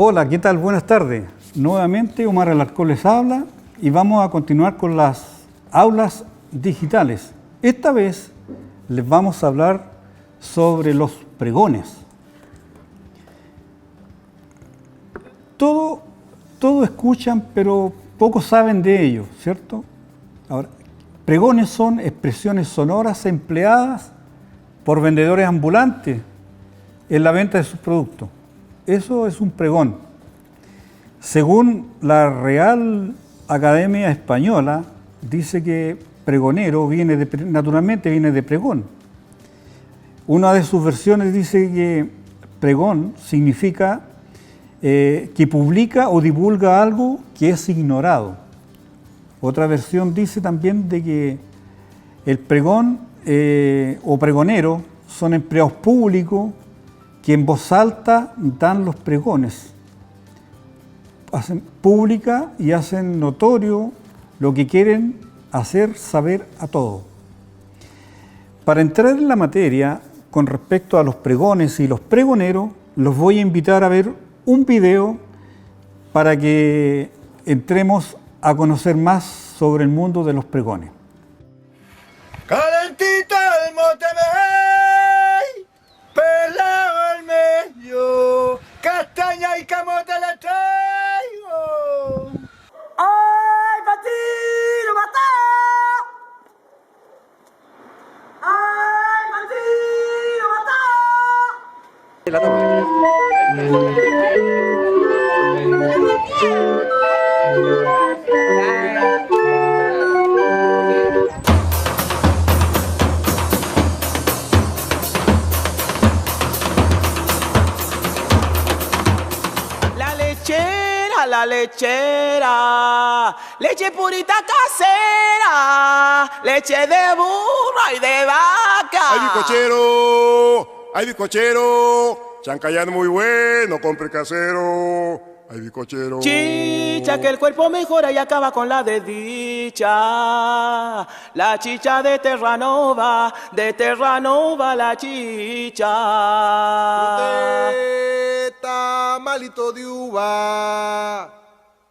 Hola, ¿qué tal? Buenas tardes. Nuevamente Omar Alarcón les habla y vamos a continuar con las aulas digitales. Esta vez les vamos a hablar sobre los pregones. Todo escuchan, pero pocos saben de ello, ¿cierto? Ahora, pregones son expresiones sonoras empleadas por vendedores ambulantes en la venta de sus productos. Eso es un pregón. Según la Real Academia Española, dice que pregonero naturalmente viene de pregón. Una de sus versiones dice que pregón significa que publica o divulga algo que es ignorado. Otra versión dice también de que el pregón o pregonero son empleados públicos que en voz alta dan los pregones. Hacen pública y hacen notorio lo que quieren hacer saber a todos. Para entrar en la materia con respecto a los pregones y los pregoneros, los voy a invitar a ver un video para que entremos a conocer más sobre el mundo de los pregones. Calentito el motemey, pelado al medio, castaña y camote le traigo. ¡Ay, Patino, matá! ¡Ay, Patino, La lechera, leche purita casera, leche de burro y de vaca. Ay bizcochero, chancayán muy bueno, compre casero. Ay bizcochero. Chicha, que el cuerpo mejora y acaba con la desdicha. La chicha de Terranova la chicha. Malito de uva,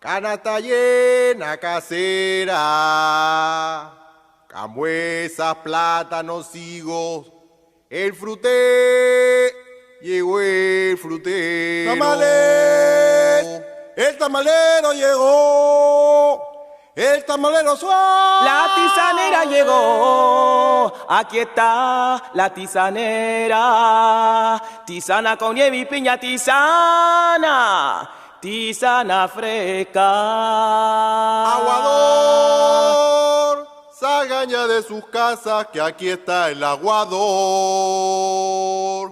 canasta llena casera, cambuesas, plátanos, higos, el fruté, llegó el frutero. ¡Tamales! ¡El tamalero llegó! ¡El tamalero suave! La tisanera llegó, aquí está la tisanera. Tisana con nieve y piña, tisana fresca. Aguador, salgan ya de sus casas, que aquí está el aguador.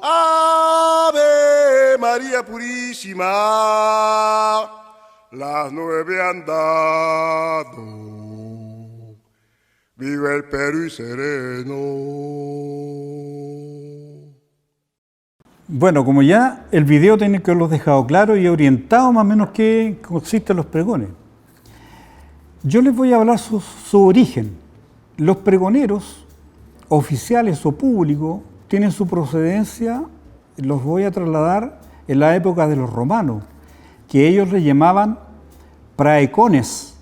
Ave María Purísima, las 9 han dado, vive el Perú y sereno. Bueno, como ya el video tiene que haberlos dejado claro y orientado más o menos qué consisten los pregones. Yo les voy a hablar su origen. Los pregoneros, oficiales o públicos, tienen su procedencia, los voy a trasladar en la época de los romanos, que ellos le llamaban praecones.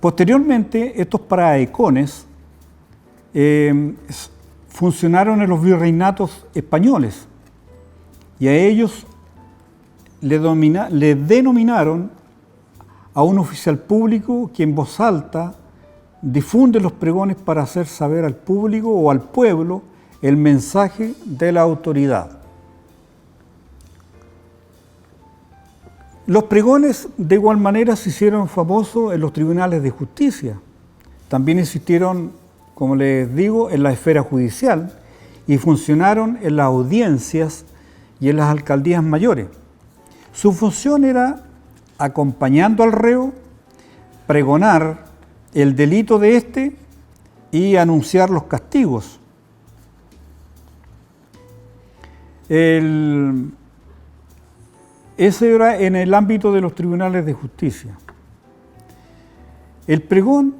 Posteriormente, estos praecones funcionaron en los virreinatos españoles y a ellos le denominaron a un oficial público que en voz alta difunde los pregones para hacer saber al público o al pueblo el mensaje de la autoridad. Los pregones de igual manera se hicieron famosos en los tribunales de justicia. También existieron, como les digo, en la esfera judicial y funcionaron en las audiencias y en las alcaldías mayores. Su función era, acompañando al reo, pregonar el delito de éste y anunciar los castigos. Ese era en el ámbito de los tribunales de justicia. El pregón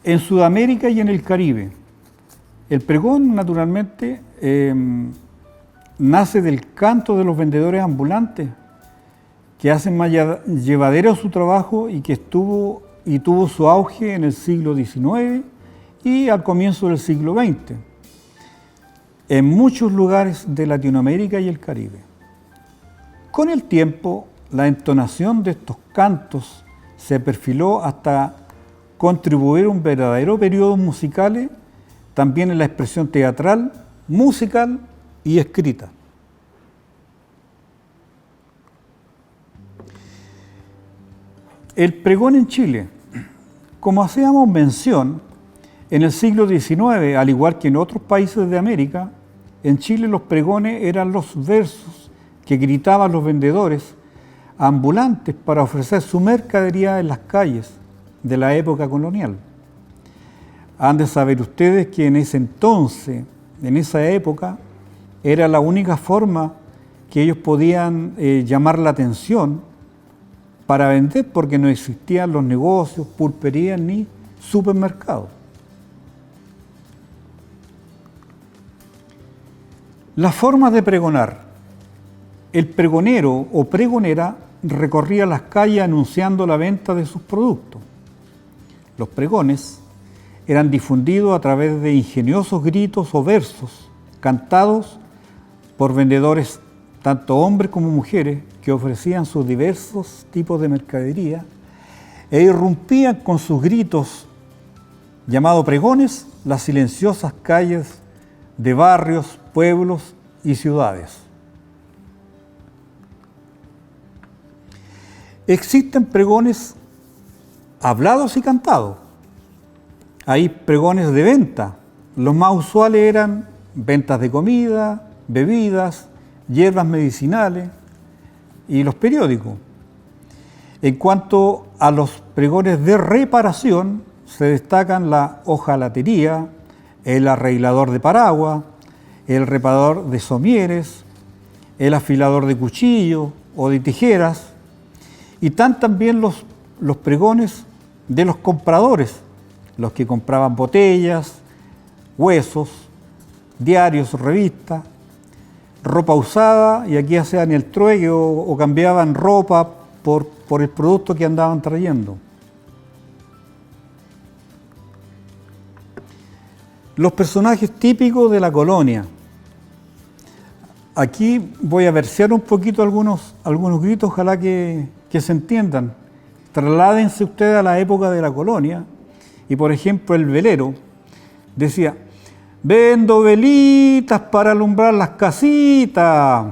en Sudamérica y en el Caribe. El pregón, naturalmente, nace del canto de los vendedores ambulantes, que hacen más llevadero su trabajo y que tuvo su auge en el siglo XIX y al comienzo del siglo XX, en muchos lugares de Latinoamérica y el Caribe. Con el tiempo, la entonación de estos cantos se perfiló hasta contribuir a un verdadero periodo musical, también en la expresión teatral, musical y escrita. El pregón en Chile, como hacíamos mención, en el siglo XIX, al igual que en otros países de América, en Chile los pregones eran los versos que gritaban los vendedores ambulantes para ofrecer su mercadería en las calles de la época colonial. Han de saber ustedes que en ese entonces, en esa época, era la única forma que ellos podían llamar la atención para vender, porque no existían los negocios, pulperías ni supermercados. Las formas de pregonar. El pregonero o pregonera recorría las calles anunciando la venta de sus productos. Los pregones eran difundidos a través de ingeniosos gritos o versos cantados por vendedores, tanto hombres como mujeres, que ofrecían sus diversos tipos de mercadería e irrumpían con sus gritos, llamados pregones, las silenciosas calles de barrios, pueblos y ciudades. Existen pregones hablados y cantados. Hay pregones de venta. Los más usuales eran ventas de comida, bebidas, hierbas medicinales y los periódicos. En cuanto a los pregones de reparación, se destacan la hojalatería, el arreglador de paraguas, el reparador de somieres, el afilador de cuchillos o de tijeras, y están también los pregones de los compradores, los que compraban botellas, huesos, diarios, revistas, ropa usada, y aquí hacían el trueque o cambiaban ropa por el producto que andaban trayendo. Los personajes típicos de la colonia. Aquí voy a versear un poquito algunos gritos, ojalá que se entiendan. Trasládense ustedes a la época de la colonia y, por ejemplo, el velero decía: vendo velitas para alumbrar las casitas,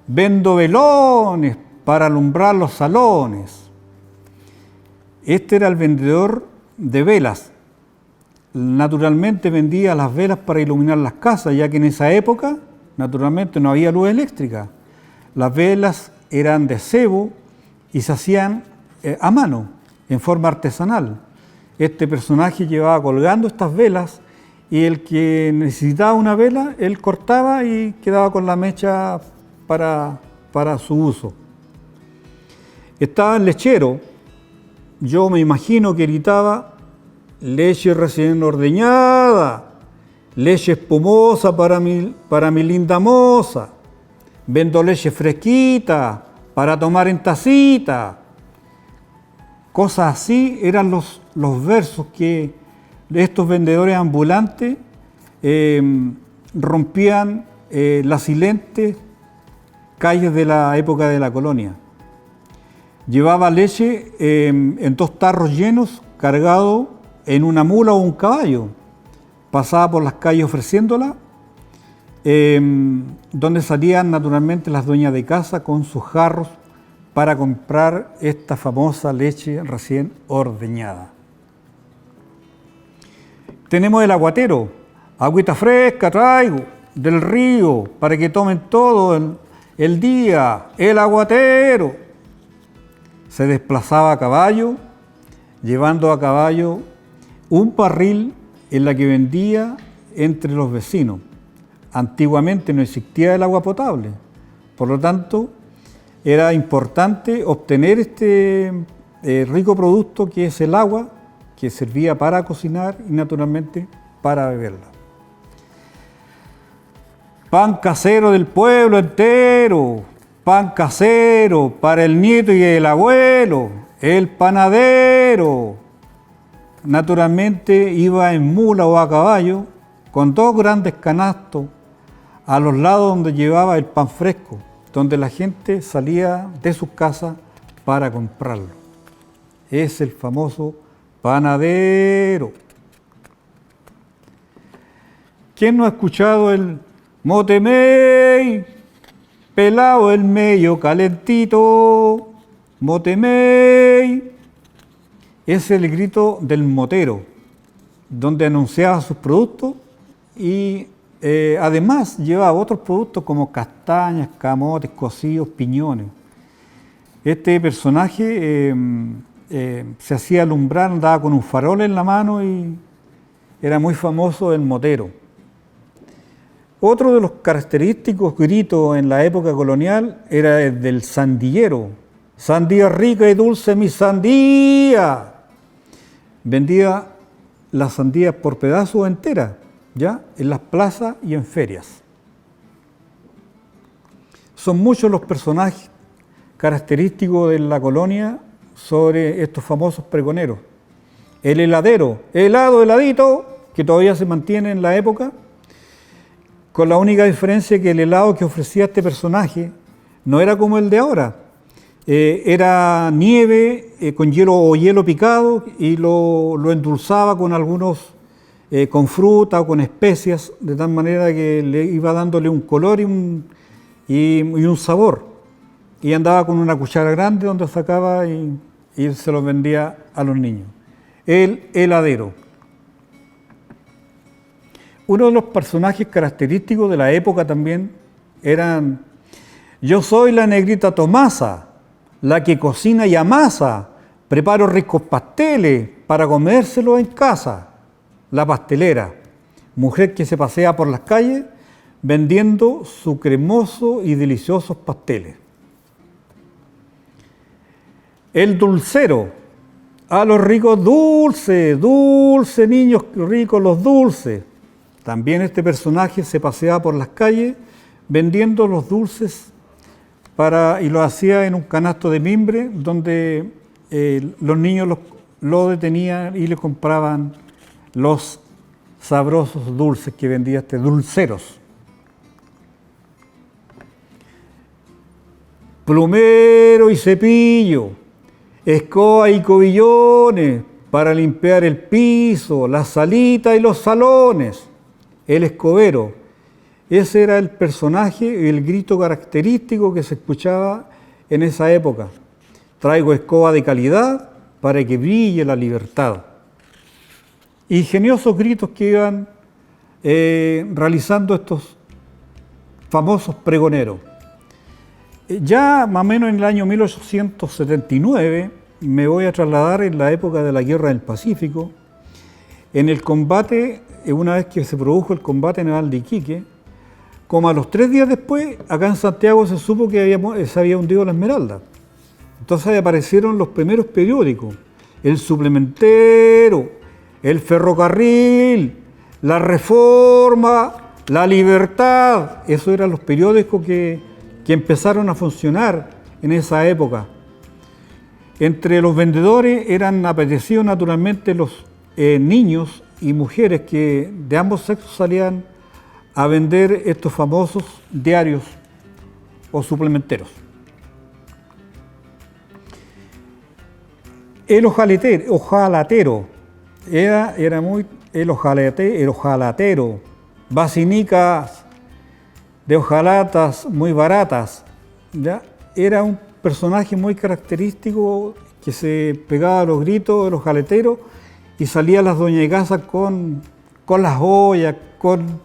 vendo velones para alumbrar los salones. Este era el vendedor de velas. Naturalmente vendía las velas para iluminar las casas, ya que en esa época, naturalmente, no había luz eléctrica. Las velas eran de cebo y se hacían a mano, en forma artesanal. Este personaje llevaba colgando estas velas y el que necesitaba una vela, él cortaba y quedaba con la mecha para su uso. Estaba el lechero. Yo me imagino que gritaba: leche recién ordeñada, leche espumosa para mi linda moza, vendo leche fresquita para tomar en tacita. Cosas así eran los versos que estos vendedores ambulantes rompían las silentes calles de la época de la colonia. Llevaba leche en 2 tarros llenos, cargado en una mula o un caballo. Pasaba por las calles ofreciéndola, donde salían naturalmente las dueñas de casa con sus jarros para comprar esta famosa leche recién ordeñada. Tenemos el aguatero: agüita fresca traigo del río para que tomen todo el día. El aguatero se desplazaba a caballo, llevando a caballo un barril en la que vendía entre los vecinos. Antiguamente no existía el agua potable, por lo tanto era importante obtener este rico producto que es el agua, que servía para cocinar y naturalmente para beberla. pan casero del pueblo entero, pan casero para el nieto y el abuelo, el panadero. Naturalmente iba en mula o a caballo, con dos grandes canastos a los lados donde llevaba el pan fresco, donde la gente salía de sus casas para comprarlo. Es el famoso panadero. ¿Quién no ha escuchado el motemey, pelado el medio calentito, motemey? Es el grito del motero, donde anunciaba sus productos y además llevaba otros productos como castañas, camotes, cocidos, piñones. Este personaje se hacía alumbrar, andaba con un farol en la mano y era muy famoso el motero. Otro de los característicos gritos en la época colonial era el del sandillero. Sandía rica y dulce, mi sandía. Vendía las sandías por pedazos enteras, ¿ya? En las plazas y en ferias. Son muchos los personajes característicos de la colonia sobre estos famosos pregoneros. El heladero, helado, heladito, que todavía se mantiene en la época, con la única diferencia que el helado que ofrecía este personaje no era como el de ahora. Era nieve con hielo o hielo picado y lo endulzaba con algunos, con fruta o con especias, de tal manera que le iba dándole un color y un sabor. Y andaba con una cuchara grande donde sacaba y se los vendía a los niños. El heladero. Uno de los personajes característicos de la época también eran: yo soy la negrita Tomasa, la que cocina y amasa, preparo ricos pasteles para comérselos en casa. La pastelera, mujer que se pasea por las calles vendiendo sus cremosos y deliciosos pasteles. El dulcero, a los ricos dulces, dulces niños ricos los dulces. También este personaje se paseaba por las calles vendiendo los dulces y lo hacía en un canasto de mimbre donde los niños lo detenían y le compraban los sabrosos dulces que vendía este dulceros. Plumero y cepillo, escoba y cobillones para limpiar el piso, las salitas y los salones. El escobero, ese era el personaje, el grito característico que se escuchaba en esa época. Traigo escoba de calidad para que brille la libertad. Ingeniosos gritos que iban realizando estos famosos pregoneros. Ya más o menos en el año 1879 me voy a trasladar en la época de la Guerra del Pacífico. En el combate, una vez que se produjo el combate naval de Iquique, como a los 3 días después, acá en Santiago se supo que se había hundido la Esmeralda. Entonces aparecieron los primeros periódicos: El Suplementero, El Ferrocarril, La Reforma, La Libertad. Esos eran los periódicos que empezaron a funcionar en esa época. Entre los vendedores eran apetecidos naturalmente los niños y mujeres que de ambos sexos salían a vender estos famosos diarios o suplementeros. El hojalatero era muy el hojalatero, vacinicas de hojalatas muy baratas, ¿ya? Era un personaje muy característico que se pegaba a los gritos de los jaleteros y salía las doñas de casa con las ollas, con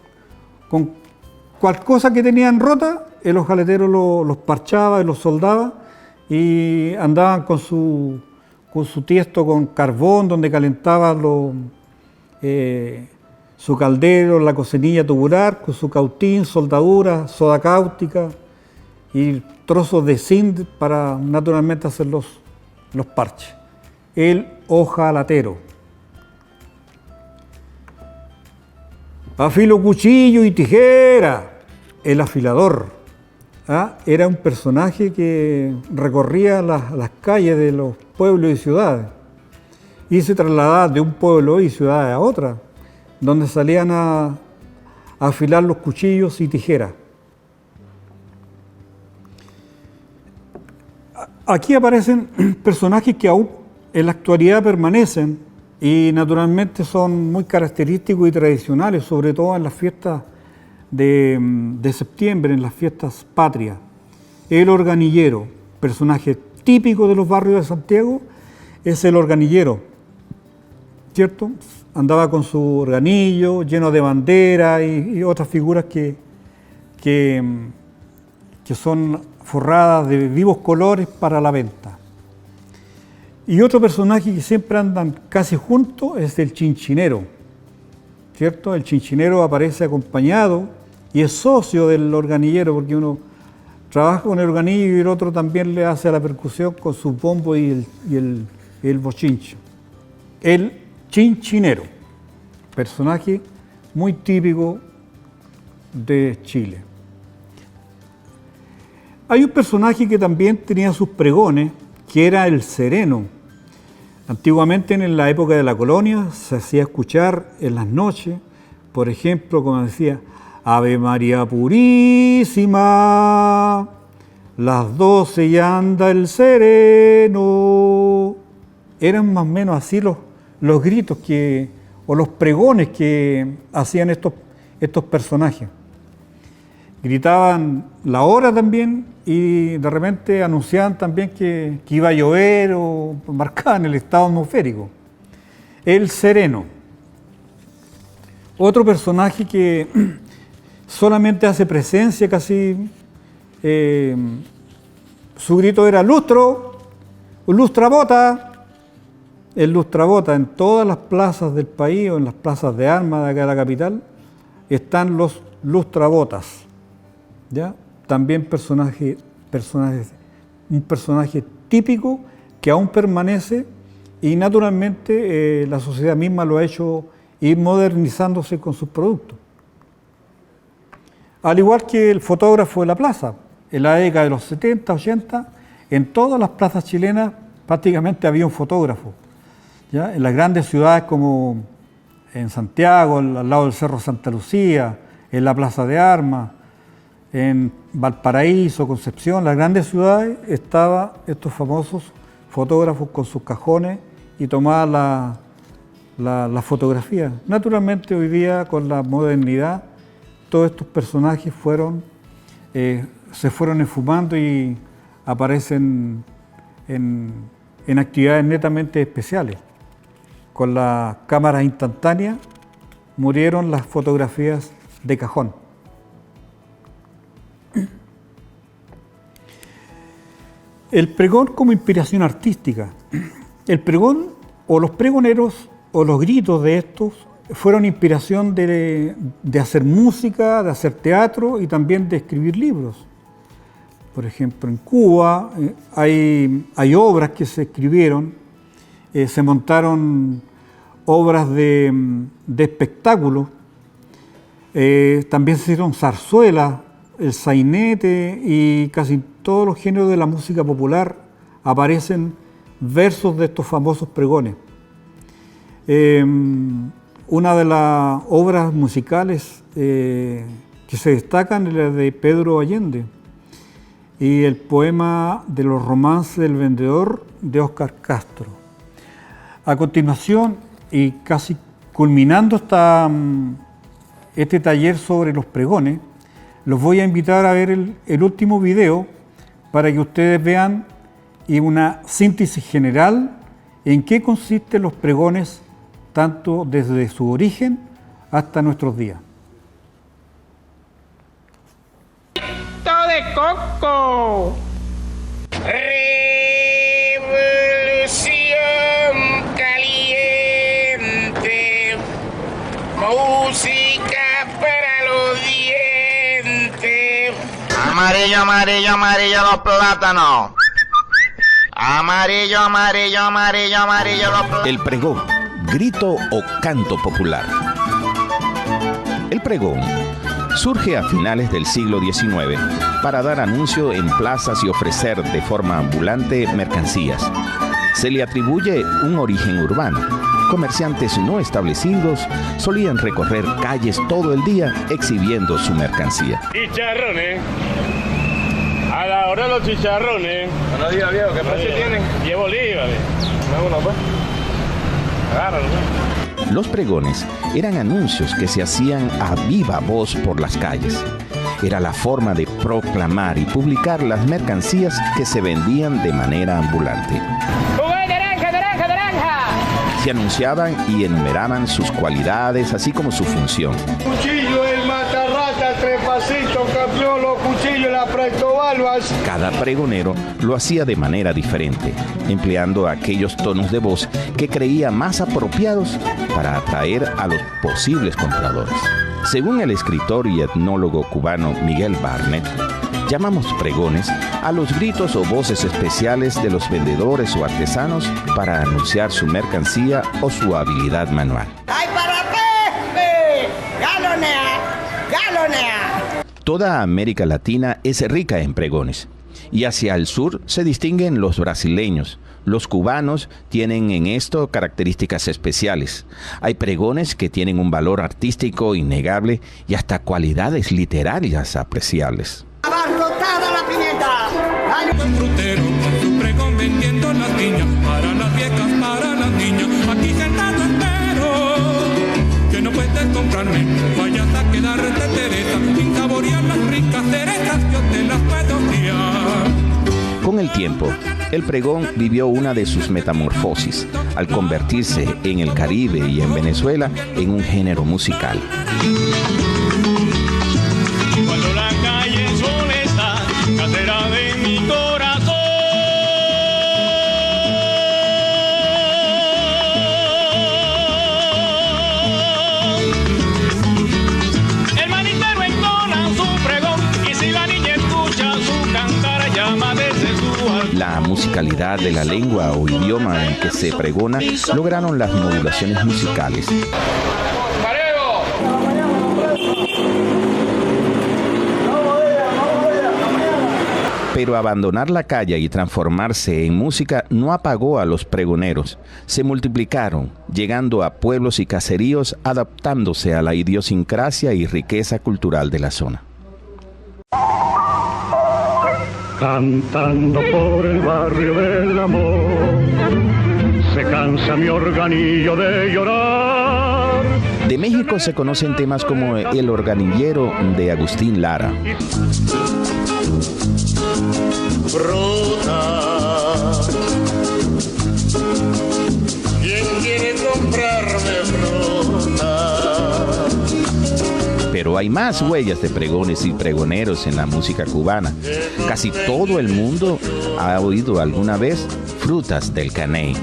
cualquier cosa que tenían rota, el hojaletero los parchaba y los soldaba y andaban con su tiesto con carbón donde calentaban su caldero, la cocinilla tubular, con su cautín, soldadura, soda cáustica y trozos de zinc para naturalmente hacer los parches. El hojalatero. Afilo cuchillo y tijera, el afilador. Era un personaje que recorría las calles de los pueblos y ciudades y se trasladaba de un pueblo y ciudad a otra, donde salían a afilar los cuchillos y tijeras. Aquí aparecen personajes que aún en la actualidad permanecen y naturalmente son muy característicos y tradicionales, sobre todo en las fiestas de septiembre, en las fiestas patrias. El organillero, personaje típico de los barrios de Santiago, es el organillero, ¿cierto? Andaba con su organillo lleno de banderas y otras figuras que son forradas de vivos colores para la venta. Y otro personaje que siempre andan casi juntos es el chinchinero, ¿cierto? El chinchinero aparece acompañado y es socio del organillero, porque uno trabaja con el organillo y el otro también le hace la percusión con su bombo y el bochincho. El chinchinero, personaje muy típico de Chile. Hay un personaje que también tenía sus pregones, que era el sereno. Antiguamente, en la época de la colonia, se hacía escuchar en las noches, por ejemplo, como decía, Ave María Purísima, las 12 y anda el sereno. Eran más o menos así los gritos o los pregones que hacían estos personajes. Gritaban la hora también y de repente anunciaban también que iba a llover o marcaban el estado atmosférico. El sereno. Otro personaje que solamente hace presencia casi, su grito era lustro, lustrabota. El lustrabota, en todas las plazas del país o en las plazas de armas de acá de la capital están los lustrabotas. ¿Ya? También un personaje típico que aún permanece y naturalmente la sociedad misma lo ha hecho ir modernizándose con sus productos. Al igual que el fotógrafo de la plaza, en la década de los 70, 80, en todas las plazas chilenas prácticamente había un fotógrafo. ¿Ya? En las grandes ciudades como en Santiago, al lado del Cerro Santa Lucía, en la Plaza de Armas, en Valparaíso, Concepción, las grandes ciudades, estaban estos famosos fotógrafos con sus cajones y tomaban la fotografía. Naturalmente hoy día con la modernidad todos estos personajes se fueron esfumando y aparecen en actividades netamente especiales. Con las cámaras instantáneas murieron las fotografías de cajón. El pregón como inspiración artística. El pregón o los pregoneros o los gritos de estos fueron inspiración de hacer música, de hacer teatro y también de escribir libros. Por ejemplo, en Cuba hay obras que se escribieron, se montaron obras de espectáculos, también se hicieron zarzuelas, el sainete y casi todos los géneros de la música popular aparecen versos de estos famosos pregones. Una de las obras musicales que se destacan es la de Pedro Allende y el poema de los romances del vendedor de Óscar Castro. A continuación, y casi culminando este taller sobre los pregones, los voy a invitar a ver el último video para que ustedes vean y una síntesis general en qué consisten los pregones tanto desde su origen hasta nuestros días. De coco. Revolución caliente, música para los dientes. Amarillo, amarillo, amarillo los plátanos. Amarillo, amarillo, amarillo, amarillo los plátanos. El pregón, grito o canto popular. El pregón surge a finales del siglo XIX para dar anuncio en plazas y ofrecer de forma ambulante mercancías. Se le atribuye un origen urbano. Comerciantes no establecidos solían recorrer calles todo el día exhibiendo su mercancía. Chicharrones. A la hora de los chicharrones. Buenos días, viejo. ¿Qué precio tienen? 10 bolívares. Dame uno, pues. Agárralo, pues. Los pregones eran anuncios que se hacían a viva voz por las calles. Era la forma de proclamar y publicar las mercancías que se vendían de manera ambulante. Se anunciaban y enumeraban sus cualidades, así como su función. Cuchillo, el matarrata, trepacito, campeón, los cuchillos, la prestobalbas. Cada pregonero lo hacía de manera diferente, empleando aquellos tonos de voz que creía más apropiados para atraer a los posibles compradores. Según el escritor y etnólogo cubano Miguel Barnett, llamamos pregones a los gritos o voces especiales de los vendedores o artesanos para anunciar su mercancía o su habilidad manual. ¡Ay, para Pepe! ¡Galonea! ¡Galonea! Toda América Latina es rica en pregones, y hacia el sur se distinguen los brasileños. Los cubanos tienen en esto características especiales. Hay pregones que tienen un valor artístico innegable y hasta cualidades literarias apreciables. ¡Abarrotada la pimienta! Un frutero con su pregón vendiendo las niñas, para las viejas, para las niñas. Aquí sentado espero que no puedes comprarme, vayas a quedarte Teresa sin saborear las ricas cerezas, yo te las puedo guiar. Con el tiempo, el pregón vivió una de sus metamorfosis al convertirse en el Caribe y en Venezuela en un género musical. Cuando la calle sola está, casera de mi corazón. El manitero entona su pregón y si la niña escucha su cantar llama desde su altar. La musicalidad de la lengua o idioma en que se pregona lograron las modulaciones musicales. Pero abandonar la calle y transformarse en música no apagó a los pregoneros. Se multiplicaron, llegando a pueblos y caseríos, adaptándose a la idiosincrasia y riqueza cultural de la zona. Cantando por el barrio del amor, se cansa mi organillo de llorar. De México se conocen temas como El Organillero de Agustín Lara. Fruta. ¿Quién quiere comprarme fruta? Pero hay más huellas de pregones y pregoneros en la música cubana. Casi todo el mundo ha oído alguna vez Frutas del Caney.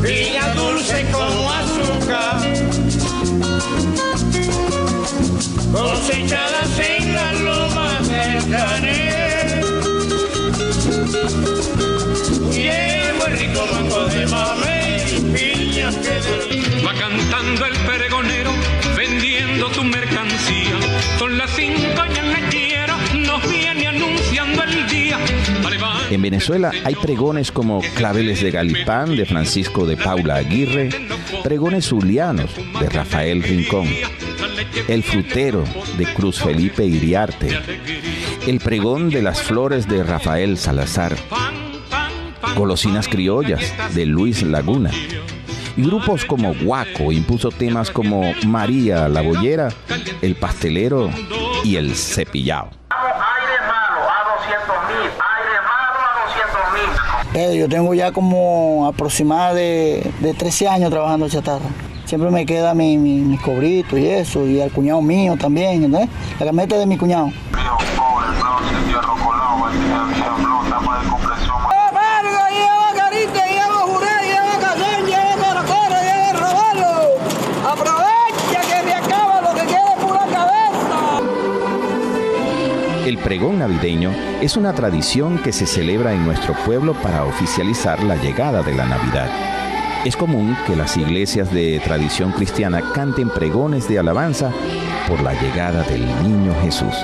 Piña dulce como azúcar, cosechadas en las lomas del Caney. Y el muy rico mango de mamey, piñas que del... Va cantando el pregonero, vendiendo tu mercancía. Son las 5 y en la quiero, nos viene anunciando el día. En Venezuela hay pregones como Claveles de Galipán de Francisco de Paula Aguirre, pregones zulianos de Rafael Rincón, El Frutero de Cruz Felipe Iriarte, el pregón de las flores de Rafael Salazar, Golosinas criollas de Luis Laguna. Y grupos como Guaco impuso temas como María la Boyera, El Pastelero y El Cepillao. Yo tengo ya como aproximadamente de 13 años trabajando chatarra. Siempre me queda mis cobritos y eso, y al cuñado mío también, ¿entendés? La camioneta de mi cuñado. El pregón navideño es una tradición que se celebra en nuestro pueblo para oficializar la llegada de la Navidad. Es común que las iglesias de tradición cristiana canten pregones de alabanza por la llegada del niño Jesús.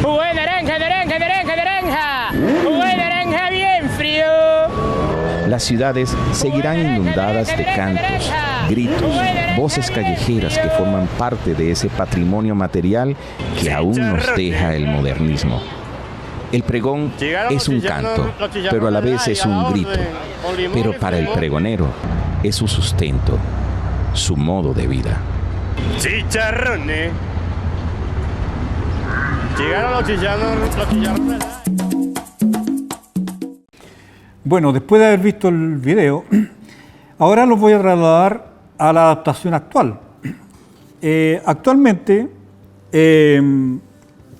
Jugo de naranja, naranja, naranja, naranja. Jugo de naranja bien frío. Las ciudades seguirán inundadas de cantos, gritos, voces callejeras que forman parte de ese patrimonio material que aún nos deja el modernismo. El pregón es un canto, pero a la vez es un grito. Pero para el pregonero es su sustento, su modo de vida. Chicharrones. Llegaron los chicharrones. Bueno, después de haber visto el video, ahora los voy a trasladar a la adaptación actual. Actualmente,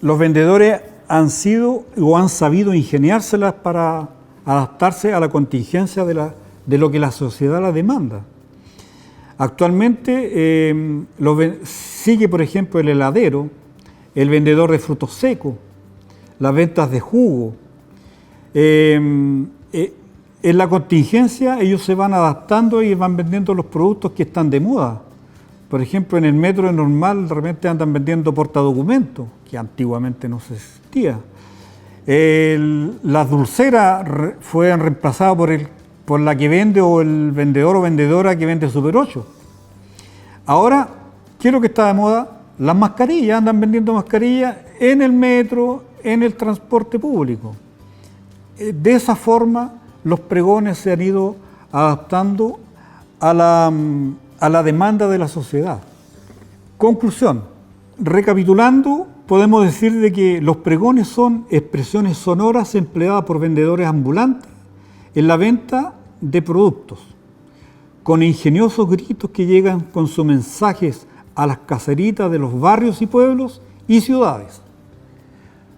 los vendedores han sido o han sabido ingeniárselas para adaptarse a la contingencia de lo que la sociedad la demanda. Actualmente sigue, por ejemplo, el heladero, el vendedor de frutos secos, las ventas de jugo. En la contingencia ellos se van adaptando y van vendiendo los productos que están de moda. Por ejemplo, en el metro normal de repente andan vendiendo portadocumentos, que antiguamente no se existía. Las dulceras fueron reemplazadas por la que vende o el vendedor o vendedora que vende Super 8. Ahora, ¿qué es lo que está de moda? Las mascarillas, andan vendiendo mascarillas en el metro, en el transporte público. De esa forma, los pregones se han ido adaptando a la demanda de la sociedad. Conclusión, recapitulando, podemos decir de que los pregones son expresiones sonoras empleadas por vendedores ambulantes en la venta de productos, con ingeniosos gritos que llegan con sus mensajes a las caseritas de los barrios y pueblos y ciudades.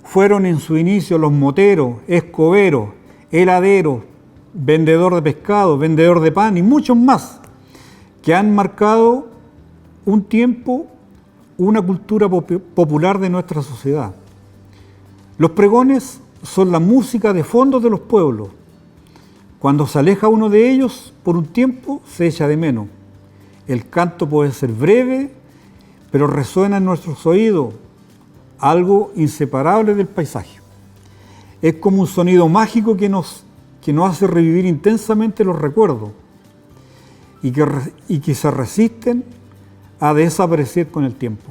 Fueron en su inicio los moteros, escoberos, heladeros, vendedor de pescado, vendedor de pan y muchos más, que han marcado un tiempo, una cultura popular de nuestra sociedad. Los pregones son la música de fondo de los pueblos. Cuando se aleja uno de ellos, por un tiempo se echa de menos. El canto puede ser breve, pero resuena en nuestros oídos, algo inseparable del paisaje. Es como un sonido mágico que nos hace revivir intensamente los recuerdos y que se resisten a desaparecer con el tiempo.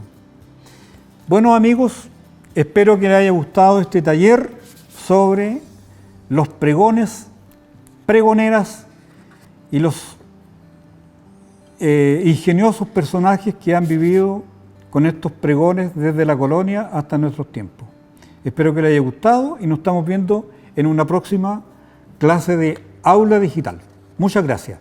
Bueno, amigos, espero que les haya gustado este taller sobre los pregones, pregoneras y los ingeniosos personajes que han vivido con estos pregones desde la colonia hasta nuestros tiempos. Espero que les haya gustado y nos estamos viendo en una próxima clase de Aula Digital. Muchas gracias.